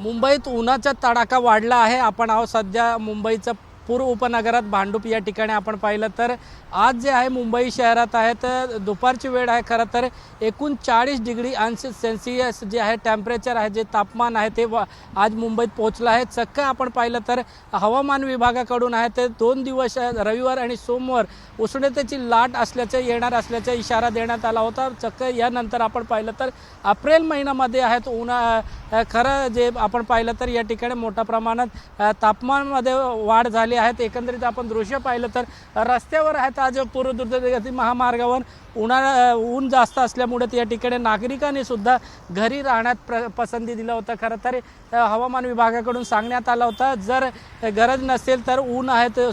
मुंबईत उन्हाचा तडाखा वाढला आहे। आपण आहोत सध्या मुंबईचं पूर्व उपनगरात भांडूप या ठिकाणी आपण पाहिलं तर आज जे आहे मुंबई शहरात आहे तर दुपारची वेळ आहे। खरं तर एकूण 40 डिग्री अंश सेल्सिअस जे आहे टेम्परेचर आहे, जे तापमान आहे ते आज मुंबईत पोहोचलं आहे। चक्क आपण पाहिलं तर हवामान विभागाकडून आहे ते 2 दिवस रविवार आणि सोमवार उष्णतेची लाट असल्याचे येणार असल्याचा इशारा देण्यात आला होता। चक्क यानंतर आपण पाहिलं तर एप्रिल महिन्यामध्ये आहे तो खरं जे आपण पाहिलं तर या ठिकाणी मोठ्या प्रमाणात तापमानामध्ये वाढ झाली आहे। एकंदरीत आपण दृश्य पाहिलं तर रस्त्यावर आहेत आज पूर्व द्रुतगती महामार्गावर ऊन जास्त असल्यामुळे या ठिकाणी नागरिकांनी सुद्धा घरी राहण्यात पसंती दिलं होतं। खरं तर हवामान विभागाकडून सांगण्यात आलं होतं जर गरज नसेल तर ऊन आहे तर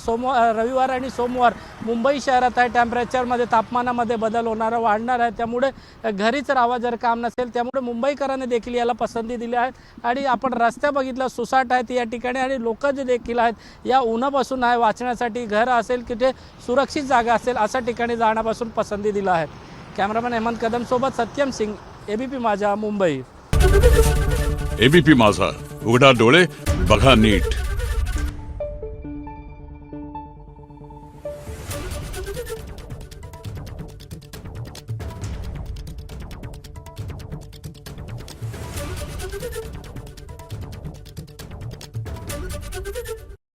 रविवार आणि सोमवार मुंबई शहरात आहे टेम्परेचरमध्ये तापमानामध्ये बदल होणार वाढणार आहे, त्यामुळे घरीच राहावं जर काम नसेल। त्यामुळे मुंबईकरांनी देखील याला पसंती दिली आहे आणि आपण रस्ते बघितलं सुसाट आहेत या ठिकाणी आणि लोक जे देखील आहेत या उन्हापासून आहे वाचण्यासाठी घर असेल किंवा सुरक्षित जागा असेल अशा ठिकाणी जाण्यापासून पसंती दिला आहे। कॅमेरामॅन हेमंत कदम सोबत सत्यम सिंग, एबीपी माझा, मुंबई। एबीपी माझा, उघडा डोळे बघा नीट।